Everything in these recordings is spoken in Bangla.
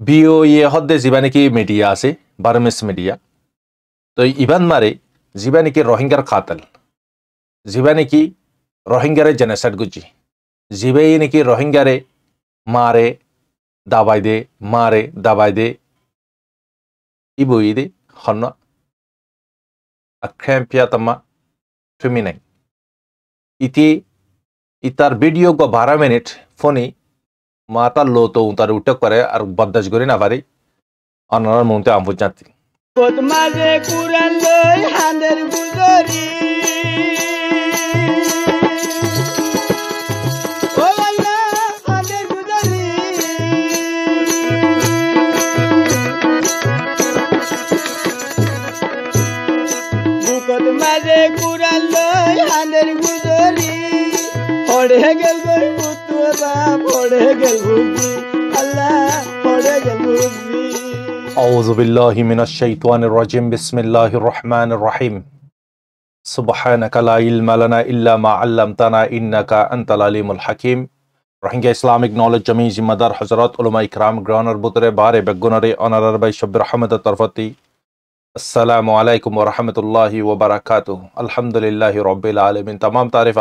BOE হদ্দে জিবানিকি মিডিয়া আছে বার্মিস মিডিয়া তো ইবান মারে জিবানিকি রোহিঙ্গার খাতাল জিবানিকি রোহিঙ্গারে জেনোসাইড গুজি জিবাই নাকি রোহিঙ্গারে মারে দাবাই দে ইবই দে হন্ন আখ্যাম্পিয়াতমা ফেমিনাই ইতার ভিডিও গো 12 মিনিট ফোনে মাতা লোতো তার উঠক করে আর বদাস করি না পারি অনার মনতে আমপুজ জাতি মাঝে কুরান লই হাঁদের গুজরি ও আল্লাহ হাঁদের গুজরি বুকত মাঝে কুরান লই হাঁদের গুজরি পড়ে গেল গই পুতুরা পড়ে গেল বুঝি আল্লাহ পড়ে গেল বুঝি أعوذ بالله من الشيطان الرجيم بسم الله الرحمن الرحيم سبحانك لا علم لنا إلا ما علمتنا إنك أنت العليم الحكيم روهينجا Islamic knowledge জমি জিম্মাদার হযরত উলামা ইকরাম গ্রাউন্ডার বুতরে বারে বেগুনারে অনারার ভাই শব্বির রহমতের তরফতি আসসালামু আলাইকুম ওয়া রাহমাতুল্লাহি ওয়া বারাকাতুহু আলহামদুলিল্লাহি রাব্বিল আলামিন तमाम तारीफ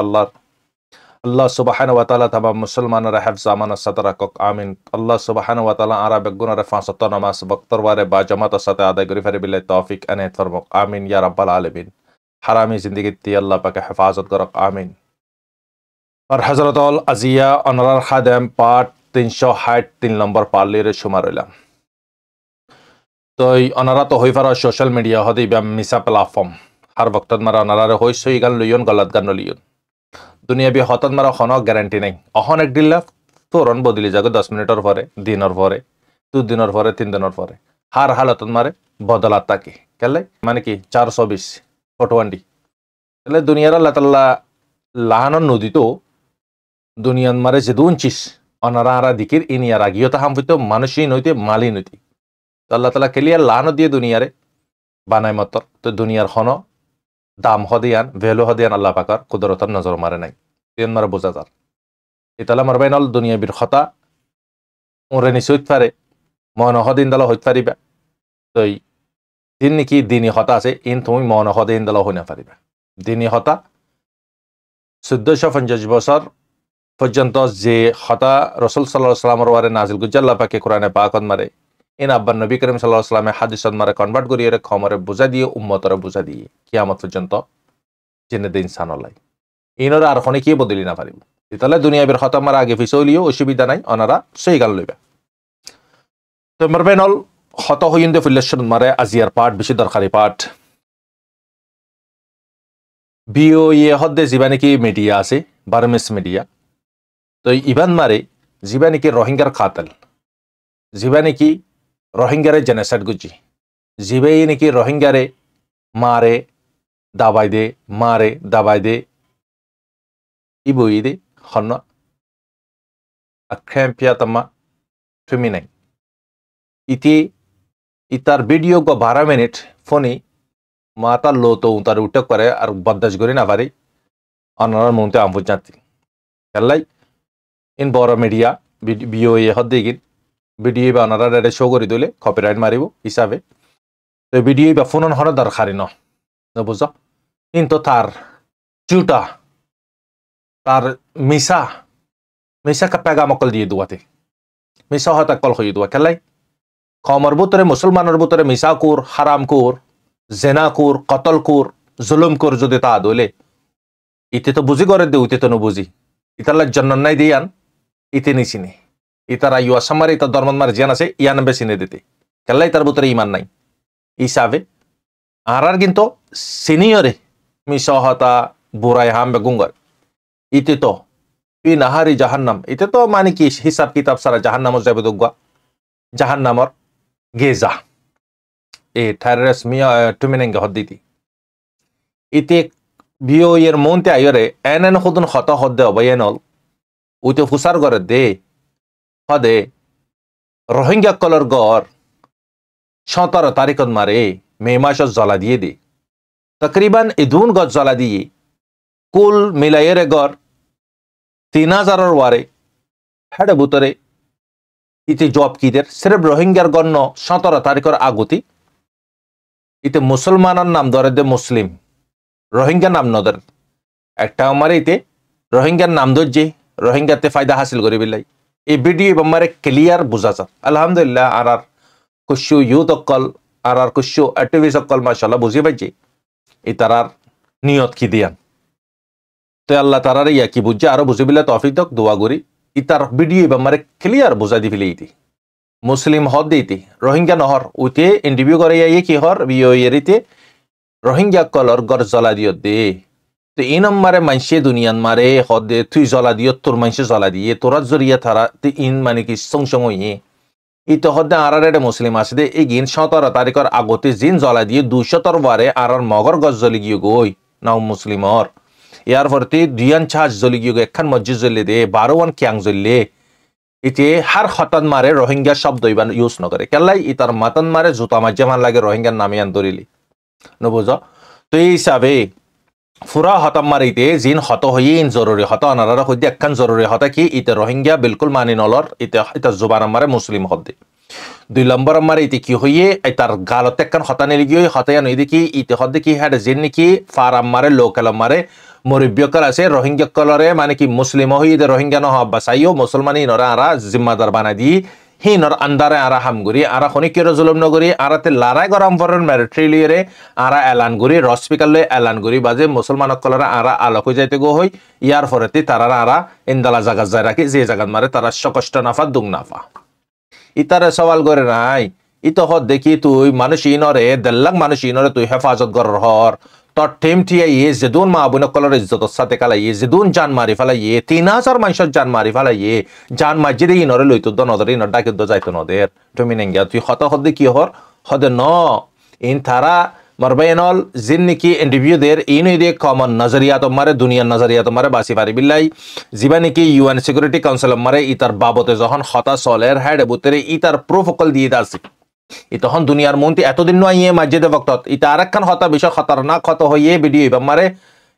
अल्लाह सुबहान व ताला तमाम मुसलमान हिफ्ज़ अमान सतरा को आमीन अल्लाह सुबहान व ताला आरा बेगुना रे फांस तो नमाज वक्तर वारे बा जमात सते अदा करी फरे बिल्लाह तौफीक अनैत फरमाओ आमीन या रब्बल आलमीन हरामी जिंदगी ती अल्लाह पाक हिफाजत करो आमीन और हजरत अल अजिया अनरार खादम पार्ट 363 नंबर पार्ले रे शुमार हइलाम तो अनरा तो होई फरा सोशल मीडिया हदी बा मिसा प्लेटफॉर्म हर वक्त मारा अनरा रे होई सही गान लियन गलत गान लियन दुनिया भी हतत मारा खनो ग्यारंटी नहीं अहन एक दिल्ला तुरंत बदली जागे 10 मिनटर परे दिनर परे 2 दिनर परे 3 दिनर परे हर हालत मारे बदलात ताकि केले माने कि 420 420 केले दुनियार अल्लाह ताला लाहन नदी तो दुनिया मारे जेदुन चिस अनारा दिकिर इन यार आगियता हम फितो मानुषी नइते माली नइते तो अल्लाह ताला केलिया लाहन दिए दुनियारे बानाय मत तो दुनियार खनो दाम हदियान वैल्यू हदियान अल्लाह पाकर कुदरतर नजर मारे नहीं तीन मारे बुझा जात इतला मरबाइनल दुनिया बिर खता ओरे निसुत पारे मन हदिन दला हइत पारिबा तो दिन निकी दिनी खता আছে इन তুমি मन हदिन दला হই না পারিবা দিনী খতা 1450 বছর পর্যন্ত যে খতা রাসূল সাল্লাল্লাহু আলাইহি ওয়াসাল্লামের ওয়ারে নাজিল গুজ আল্লাহ পাকে কোরআনে পাকত মারে इन अब्बा नबी करीम सल्लल्लाहु अलैहि वसल्लम हादिसत मारे कन्वर्ट करिए रे खमरे बुझा दिए उम्मतरे बुझा दिए कियामत पर्यंत जिने दिन सानलाई इनरा আর খনে কি বদলি না পারিব ইতালে দুনিয়া বির খতম মার আগে ফিসলিও অসুবিধা নাই অনারা সেই গাল লইবা তো মারবেনল খত হইন্দে ফিলেশন মারে আজিয়ার পার্ট বেশি দরকারি পার্ট BOE হদ্দে জিবানিকি মিডিয়া আছে বার্মিস মিডিয়া তো ইবান মারে জিবানিকি রোহিঙ্গার খাতাল জিবানিকি রোহিঙ্গারে জেনোসাইড গুজি জিবাই নাকি রোহিঙ্গারে মারে দাবাই দে ইবই দে হন্ন আখ্যাম্পিয়াতমা ফেমিনাই ইতার ভিডিও গো 12 মিনিট ফোনে মাতা লোতো তার উঠক করে আর বদাস করি না পারি অনার মনতে আমপুজ জাতি কেলাই ইন বড় মিডিয়া BOE হদ্দে গিন ভিডিও বা অনারা শো করে দিলে কপিরাইট মারিব হিসাবে তো ভিডিও বা ফোন হন দরকারি ন বুঝ কিন্তু তার চুটা তার মিসা কা পেগামকল দিয়ে দুয়াতে মিসা হতা কল হই দুয়া কেলাই কমর বুতরে মুসলমানের বুতরে মিসা কুর হারাম কুর জেনা কুর কতল কুর জুলুম কুর যদি তা দলে ইতে তো বুঝি করে দে উতে তো ন বুঝি ইতাল্লাহ জন্নত নাই দিয়ান ইতে নিছিনি ইতারা ইউ আসামারে ইতা ধর্মত মার জিয়ান আছে ইয়ান বেসিনে দিতে কেলাই তার ভিতরে ঈমান নাই হিসাবে আর কিন্তু সিনিয়রে মিসহতা বুরাই হাম বেগুঙ্গর ইতে তো পি নাহারি জাহান্নাম ইতে তো মানে কি হিসাব কিতাব সারা জাহান্নাম যাবে দুগা জাহান্নামর গেজা এ টেররিস মিয়া টুমিনেঙ্গে হদ্দিতি ইতে BOE এর মনতে আইরে এনএন খুদন খতা হদ্দে অবয়ানল উতে ফুসার করে দে হদে রোহিঙ্গা কলর গড় 17 তারিখত মারে মে মাসত জ্বলা দিয়ে দে তকরিবান ইদুন গজ জ্বলা দিয়ে কুল মিলাইয়ের গড় 3000 ওয়ারে হেডে বুতরে ইতে জব কিদের সিরেফ রোহিঙ্গার গণ্য 17 তারিখের আগতি ইতে মুসলমানের নাম ধরে দে মুসলিম রোহিঙ্গা নাম নদর একটা আমার ইতে রোহিঙ্গার নাম ধরছে রোহিঙ্গাতে ফায়দা হাসিল করে বিলাই এই ভিডিও আমার ক্লিয়ার বোঝা যায় আলহামদুলিল্লাহ আর কুশু ইউথ অকল আর কুশু অ্যাক্টিভিস্ট অকল মাশাআল্লাহ বুঝি পাইছি এই তারার নিয়ত কি দিয়ান তো আল্লাহ তারার ইয়া কি বুঝছে আরো বুঝি বিলা তৌফিক দক দোয়া করি ইতার ভিডিও আমার ক্লিয়ার বোঝা দি ফেলে ইতি মুসলিম হদ দিতি রোহিঙ্গা নহর উতে ইন্টারভিউ করে ইয়ে কি হর বিও এরিতে রোহিঙ্গা কলর গর জ্বলা দিও দে তো এই নম্বরে মানসে দুনিয়ান মারে হদ দে তুই জ্বলা দিও তোর মানসে জ্বলা দিয়ে তোরা জরিয়া থারা তে ইন মানে কি সংসং ইয়ে ই তো হদ্দে আরারে মুসলিম আছে দে এই গিন 17 তারিখের আগতে জিন জ্বলা দিয়ে 200 বারে আর মগর গজ জ্বলি গিয়ে গই নাও মুসলিমর ইয়ার পরতে দুয়ান ছাজ জ্বলি গিয়ে একখান মসজিদ জ্বলে দে 12 ক্যাং জ্বললে ইতে হার খতান মারে রোহিঙ্গা শব্দ ইবান ইউজ নকরে কেলাই ইতার মাতান মারে জুতা মাজ্জামান লাগে রোহিঙ্গার নামে আন্দরিলি নবুঝ তো এই হিসাবে ফুরা হতাম মারিতে জিন হত হয়ে ইন জরুরি হত আনারা হইতে একখান জরুরি হতা কি ইতে রোহিঙ্গা বিলকুল মানি নলর ইতে জুবান আমারে মুসলিম হদ্দে 2 নম্বর আমারে ইতে কি হইয়ে তার গালত একখান হতা নিলি গিয়ে হতায়া নই দেখি ইতে হদ্দে কি হ্যাড জিন নাকি ফার আমারে লোকাল আমারে মরিব্যকল আছে রোহিঙ্গা কলরে মানে কি মুসলিম হইয়ে রোহিঙ্গা নহ বাসাইও মুসলমানি নরা আরা জিম্মাদার বানাই দি হিনর আন্দারে আরা হামগুরি আরা খনিকের জুলুম নগরি আরাতে লারাই গরম ফরেন ম্যারিট্রিলিয়ারে আরা এলান গুরি রসপিকালে এলান গুরি বাজে মুসলমান কলরা আরা আলোক যাইতে গো হই ইয়ার ফরেতে তারা আরা ইন্দালা জায়গা যায় রাখি যে জায়গা মারে তারা সকষ্ট নাফা দুং নাফা ইতারে সওয়াল করে নাই ইতো হদ দেখি তুই মানুষ ইনরে দেল্লাক মানুষ ইনরে তুই হেফাজত গরর হর তোর টেম টিয়া ইয়ে যেদুন মা আবুন কলর ইজ্জত সাথে কালা ইয়ে যেদুন জান মারি ফেলা ইয়ে 3000 মানুষের জান মারি ফেলা ইয়ে জান মাজিদে ইনরে লইতো দ নদর ইনর ডাকে দ যাইতো নদের তুমি নেঙ্গা তুই হত হদ কি হর হদে ন ইন তারা মারবাইনল জিন নাকি ইন্টারভিউ দের ইনই দে কমন নজরিয়াত মারে দুনিয়ার নজরিয়াত মারে বাসি পারি বিল্লাই জিবা নাকি ইউএন সিকিউরিটি কাউন্সিল মারে ইতার বাবতে যখন হতা সলের হেড বুতরে ইতার প্রোটোকল দিয়ে দাসি তখন দুনিয়ার মন্ত্রী এতদিন নয় মসজিদে বক্তত ইতা আরেকখান হতা বিষয় খতরনাক ক্ষত হইয়ে ভিডিও মারে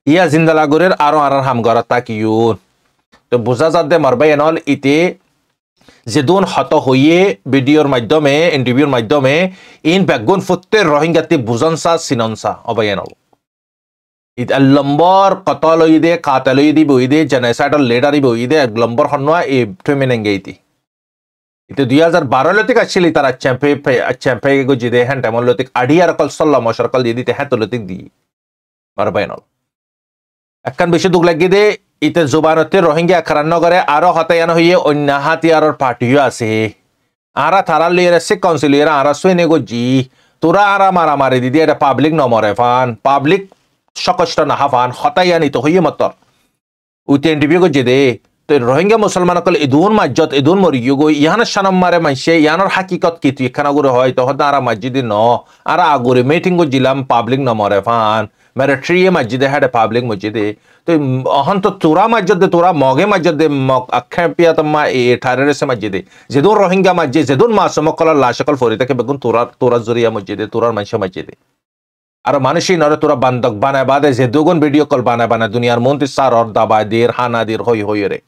ইয়া জিন্দালাগুরের আরো আর হাম গড়া তাকিউন তো বোঝা যাতে মারবাই এনল ইতে যে দুন হত হইয়ে ভিডিওর মাধ্যমে ইন্টারভিউর মাধ্যমে ইন বেগুন ফুটতে রোহিঙ্গাতে বুঝনসা সিননসা অবাই এনল ইত লম্বর কতল ইদে কাতাল ইদি বইদে জেনোসাইডাল লিডার বইদে লম্বর হন্না এ ফেমিনেঙ্গেইতি itu 2012 lotik actually tara champe go jide han tamon lotik adiar kal sallam masharkal di dite hat lotik di marbainol ekkan beshi dug lagi de ite zubanote rohingya kharannogare aro hatayan hoye onna hatiaror partiyo ase ara tharalire se councilira ara soine go ji tura ara mara mari di eta public nomore fan public shokashta na hafan hatayan ito hoye motor ute interview go jide তো রোহিঙ্গা মুসলমান কল ইদুন মাজ্জত ইদুন মরিগিও গো ইয়ানার সানাম মারে মানছে ইয়ানোর হাকিকত কি তুই এখানে গুলো হয় তখন আরা মসজিদে ন আরা আগুরে মিটিং গো জিলাম পাবলিক ন মরে ফান মেরে ট্রিয়ে মসজিদে হ্যাডে পাবলিক মসজিদে তো অহন তো তোরা মসজিদ দে তোরা মগে মসজিদ দে মক আখ্যাপিয়া তোমা এ ঠারেসে মসজিদে যেদুন রোহিঙ্গা মসজিদ যেদুন মাসুম কল লাশকল ফরি থেকে বেগুন তোরা জরিয়া মসজিদে তোরার মানছে মসজিদে আর মানুষই নরে তোরা বান্ধক বানায় বাদে যে দুগুণ ভিডিও কল বানায় দুনিয়ার মন্ত্রী সার অর দাবা দের হানা দের হই রে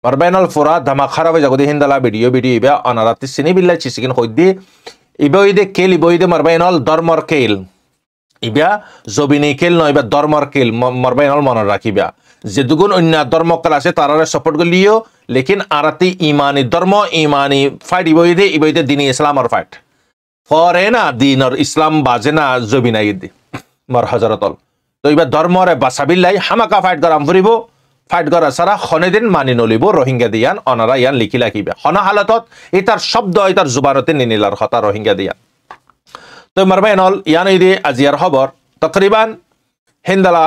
মারবাইনল ফুরা ধামা খারাপ জগদে হিন্দালা ভিডিও ইবা অনারাতি সিনি বিল্লা চিসিকিন হইদি ইবইদে কেল ইবইদে মারবাইনল ধর্মর কেল ইবা জবিনি কেল নয় ইবা ধর্মর কেল মারবাইনল মনে রাখিবা যে দুগুণ অন্য ধর্মকাল আছে তারারে সাপোর্ট গলিও লেকিন আরাতি ইমানি ধর্ম ইমানি ফাইট ইবইদে দিনী ইসলামর ফাইট ফরেনা দিনর ইসলাম বাজেনা জবিনা ইদি মর হজরতল তো ইবা ধর্মরে বাসাবিল্লাই হামাকা ফাইট গরাম ফুরিব ফাইট করা সারা খনে দিন মানি নলিব রোহিঙ্গা দিয়ান অনারা ইয়ান লিখি রাখিবে হনা হালতত এটার শব্দ এটার জুবানতে নিনিলার কথা রোহিঙ্গা দিয়ান তো মারবাইনল ইয়ান ইদি আজিয়ার খবর তকরিবান হিন্দালা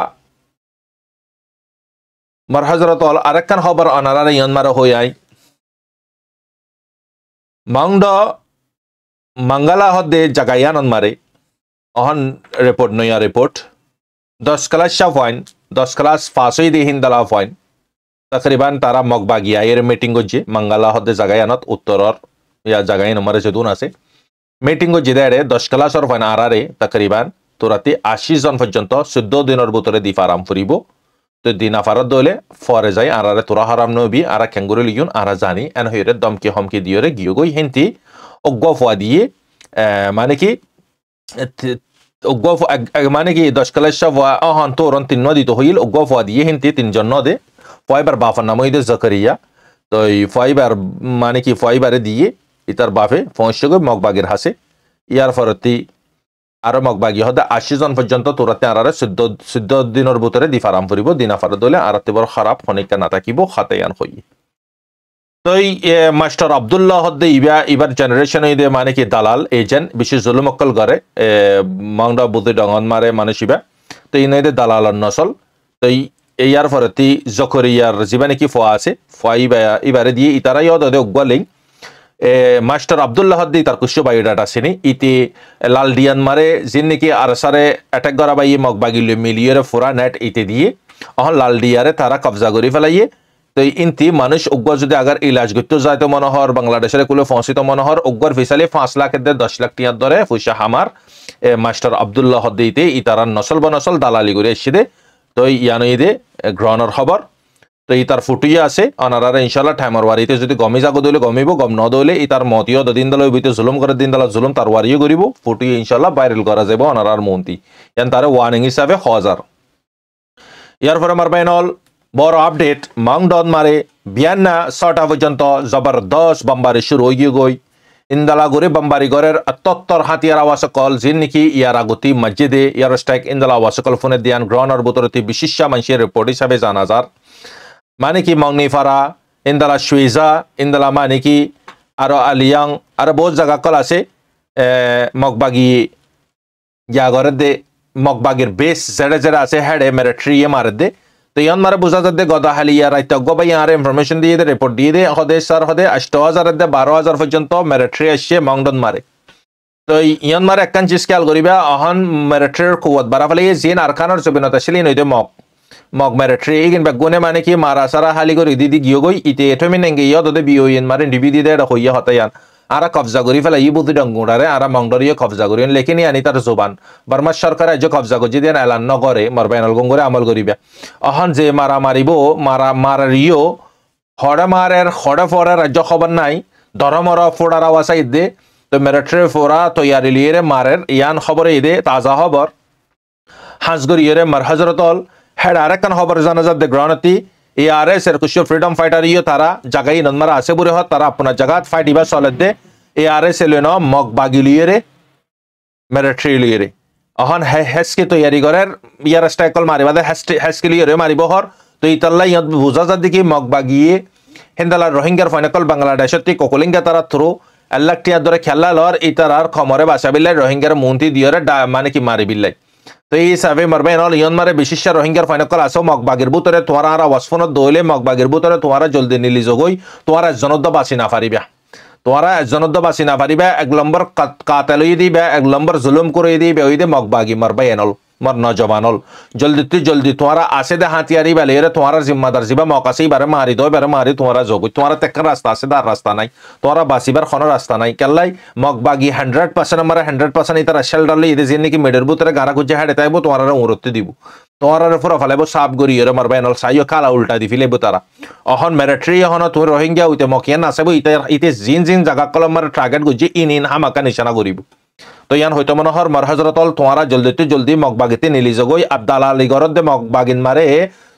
মর হজরতল আরেকখান খবর অনারা ইয়ান মারা হই আই মাংড মাঙ্গালা হদে জাগায়ানন মারে অহন রিপোর্ট নয়া রিপোর্ট 10 ক্লাস শাফাইন 10 ক্লাস ফাসই দি হিন্দালা ফাইন তকরিবান তারা মগবাগিয়া এর মিটিং গজি মাঙ্গালা হদে জাগায়ানত উত্তরর ইয়া জাগাই নম্বরে যেদুন আছে মিটিং গজি দেরে 10 ক্লাসর ফাইন আরারে তকরিবান তোরাতে 80 জন পর্যন্ত 14 দিনের ভিতরে দিফারাম ফুরিব তো দিনা ফারত দলে ফরে যাই আরারে তোরা হারাম নবি আরা খেঙ্গুরে লিগুন আরা জানি এন হইরে দমকি হমকি দিয়রে গিয়ে গই হেন্তি অজ্ঞ ফুয়া দিয়ে মানে কি মানে কি 10 কালেশা ফুয়া অহন তোরন 3 নদী তো হইল অজ্ঞ ফুয়া দিয়ে হেন্তি 3 জন নদে ফয়বার বাফার নাম হইতে জাকারিয়া তো এই ফয়বার মানে কি ফয়বারে দিয়ে ইতার বাফে পৌঁছে গই মগবাগের হাসে ইয়ার ফরতি আরো মগবাগি হতে 80 জন পর্যন্ত তোরাতে আরারে 14 দিনের ভিতরে দিফারাম ফুরিব দিনা ফার দলে আরাতে বড় খারাপ খনিকা না থাকিব খাতায়ান হই তো এই মাস্টার আব্দুল্লাহ হদ্দে ইবার জেনারেশন ইদে মানে কি দালাল এজেন্ট বিশেষ জুলুম অক্কল করে মাংডা বুদ্ধি ডঙ্গন মারে মানুষিবা তো ইনাইদে দালালর নসল তো ইয়ার ফরতি জকরিয়ার জীবনে কি ফোয়া আছে ফোয়া ইবারে দিয়ে ইতারাই হদে অগ্বালিং মাস্টার আব্দুল্লাহ হদ্দি তার কুশো বায়োডাটা আসেনি ইতি লাল ডিয়ান মারে যিন নাকি আরসারে অ্যাটাক করা বাই মগবাগিলে মিলিয়রে ফোরা নেট ইতে দিয়ে অহন লাল ডিয়ারে তারা কবজা করে ফেলাইয়ে তো ইনতি মানুষ উগ্র যদি আগার ইলাজ করতে যায় তো মনোহর বাংলাদেশের কুলে ফসিত মনোহর উগ্র ফিসালে 5 লাখ 10 লাখ টিয়ার ধরে ফুসা হামার মাস্টার আব্দুল্লাহ হদ্দিতে ইতারার নসল বনসল দালালি করে এসে তো ইয়ানো ইদে গ্রহণের খবর তো ইতার ফুটিয়ে আছে অনারারে ইনশাল্লাহ ঠাইমর ওয়ারিতে যদি গমি যাগো দলে গমিব গম ন দলে ইতার মতিও দিন দল ভিতরে জুলুম করে দিন দল জুলুম তার ওয়ারিও করিব ফুটিয়ে ইনশাল্লাহ ভাইরাল করা যাব অনারার মন্ত্রী ইয়ান তারে ওয়ার্নিং হিসাবে 1000 ইয়ার পরে আমার বাইনল বড় আপডেট মাংডন মারে বিয়ান্না 6টা পর্যন্ত জবরদস্ত বম্বারি শুরু হয়ে গই ইন্দালা গরে বম্বারি গরের তত্তর হাতিয়ার আওয়াজ কল জিন নাকি ইয়ার আগতি মসজিদে ইয়ার স্ট্রাইক ইন্দালা আওয়াজ কল ফোনে দিয়ান গ্রহণের ভিতরতে বিশিষ্ট মানুষের রিপোর্ট হিসাবে জানা যার মানে কি মংনিফারা ইন্দালা সুইজা ইন্দালা মানে কি আরো আলিয়াং আরো বহুত জায়গা কল আছে মগবাগি ইয়াগরের দে মগবাগির বেস জেড়ে জেড়ে আছে হেডে মিলিটারি মারে দে তো ইয়ান মারে বুঝা যাতে গদা হালিয়া রাইতে গবাই আর ইনফরমেশন দিয়ে দে রিপোর্ট দিয়ে দে হদে স্যার হদে 8000 দে 12000 পর্যন্ত মিলিটারি আসছে মংডন মারে তো ইয়ান মারে একখান চিজ খেয়াল করিবা অহন মিলিটারির কুয়াত বাড়া ফেলে জিন আরখানোর জবিনত ছিলেন হইতে মগ মিলিটারি ইগিন বেগুনে মানে কি মারা সারা হালি করে দিদি গিয়ে গই ইতে এঠমি নেঙ্গে ইয় দদে বিওইন মারে ডিবি দিয়ে এটা হইয়া হতায়ান আরা কবজা করি ফেলা ই বুদ্ধি ডঙ্গুড়ারে আরা মংডরিয়ে কবজা করি লেখিনি আনি তার জোবান বার্মার সরকার রাজ্য কবজা করছি দিয়ে এলান নগরে মারবাইনাল গঙ্গরে আমল করিবা অহন যে মারা মারিব মারিও হড়ে মারের হড়ে ফড়ে রাজ্য খবর নাই ধরমর ফোড়ার আওয়াজ দে তো মিলিটারি ফোড়া তৈয়ারি লিয়ে মারের ইয়ান খবরে দে তাজা খবর হাঁসগরিয়ে মার হজরতল হেড আরেকখান খবর জানা যাবে গ্রহণতি ARS এর কুশো ফ্রিডম ফাইটার ইয়ে তারা জায়গায় নন্মারা আছে বুড়ে হত তারা আপনার জায়গা ফাইট ইবা চলে দে ARS এলেন মগ বাগি লিয়ে রে মিলিটারি লিয়ে রে অহন হেসকে তৈয়ারি করার ইয়ার স্ট্রাইকল মারিবা দে হেসকে লিয়ে রে মারিব হর তো ইতাল্লা ইয়াত বুঝা যা দেখি মগ বাগিয়ে হিন্দালা রোহিঙ্গার ফাইনাকল বাংলাদেশের তি কোকলিঙ্গা তারা থ্রু আল্লাহ টিয়ার ধরে খেলা লর ইতারার খমরে বাসা বিল্লাই রোহিঙ্গার মন্ত্রী দিয়ে মানে কি মারি বিল্লাই তো এই হিসাবে মারবে নল ইয়ন মারে বিশিষ্ট রোহিঙ্গার ফাইনাকল আসো মগবাগের ভিতরে তোমারা আর ওয়াসফোনত দইলে মগবাগের ভিতরে তোমারা জলদি নিলি জগই তোমার একজনত বাঁচি না পারিবা তোমারা একজনত বাঁচি না পারিবা 1 নম্বর কাতালই দিবা 1 নম্বর জুলুম করে দিবে ওই দে মগবাগি মারবে এনল মর নজবানল জলদি তোমারা আসে দে হাতিয়ারি বালিয়ে তোমার জিম্মাদার জিবা মকাসি বারে মারি দই বারে মারি তোমারা জগই তোমারা তেকার রাস্তা আছে দার রাস্তা নাই তোমারা বাসিবার কোনো রাস্তা নাই কেলাই মগবাগি 100% আমরা 100% ইতারা শেল্টারলি ইদে জিন নাকি মেডের ভিতরে গারা গুজে হাড়ে তাইবো তোমারা উড়তে দিব তোমার পুরো ফেলাইব সাপ গড়িয়ে মারবে এনল সাইও কালা উল্টা দি ফেলাইব তারা অহন মিলিটারি অহন তুমি রোহিঙ্গা হইতে মকিয়ান আসাবো ইতে জিন জায়গা কলম মারে টার্গেট গুজে ইন হামাকা নিশানা করিব তো ইয়ান হয়তো মনোহর মার হজরতল তোমারা জলদি মগবাগিতে নিলি জগই আব্দাল আলী গরদ দে মগবাগিন মারে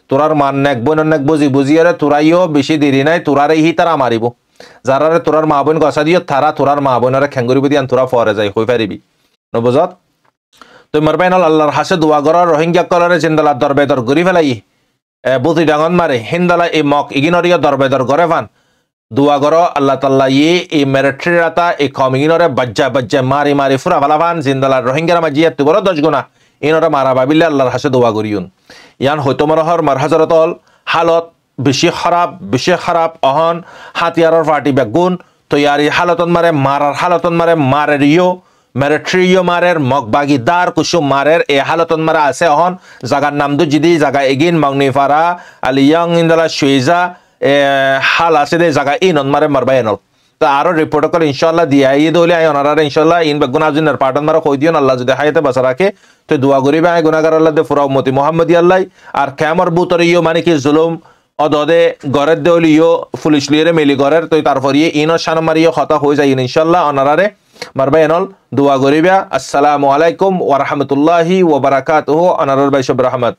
তোরার মান নেক বোন নেক বুঝিয়ে তোরাইও বেশি দেরি নাই তোরারে হি তারা মারিব যারারে তোরার মা বোন গসা দিও তারা তোরার মা বোনরে খেঙ্গুরিব দিয়ান তোরা ফরে যাই হই পারিবি নবজত তো মারবাইনাল আল্লাহর হাসে দোয়া করার রোহিঙ্গা কলারে জিন্দালা দরবেদর গরি ফেলাই বুতি ডাঙন মারে হিন্দালা এই মগ ইগিনরিয়া দরবেদর গরে ফান দোয়া করো আল্লাহ তাল্লাহ এই মিলিটারি রাতা এই কমিগিনরে বাজ্জা মারি ফুরা ভালাভান জিন্দালা রোহিঙ্গার মাঝিয়া তু বড় 10 গুণা ইনরে মারা ভাবিলে আল্লাহর হাসে দোয়া করিউন ইয়ান হয়তো মনোহর মার হজরতল হালত বেশি খারাপ অহন হাতিয়ারর পার্টি বেগুন তৈয়ারি হালতন মারে মারার হালতন মারে মারেরিও মিলিটারিও মারের মগবাগি দার কুসুম মারের এ হালতন মারা আছে অহন জাগার নাম দু জিদি জাগা এগিন মংনিফারা আলিয়াং ইন্দালা সুইজা হাল আছে দে জায়গা ইনন মারে মারবা এনল তো আরো রিপোর্ট করে ইনশাআল্লাহ দিয়া ইয়ে দলে আই ওনারা ইনশাআল্লাহ ইন বেগুনাজিনার পার্টন মারা কই দিও আল্লাহ যদি হায়াতে বাঁচা রাখে তো দোয়া করিবে আই গুনাহগার আল্লাহ দে ফুরা উম্মতি মুহাম্মদি আল্লাহ আর কিয়ামর বুতর ইয়ো মানে কি জুলুম অদদে গরের দেওলি ইয়ো পুলিশ লিয়ে মিলি গরের তো তারপর ইয়ে ইনো শান মারিও খতা হয়ে যায় ইনশাআল্লাহ ওনারারে মারবা এনল দোয়া করিবা। আসসালামু আলাইকুম ওয়া রাহমাতুল্লাহি ওয়া বারাকাতুহু। অনারার ভাই সব রহমত।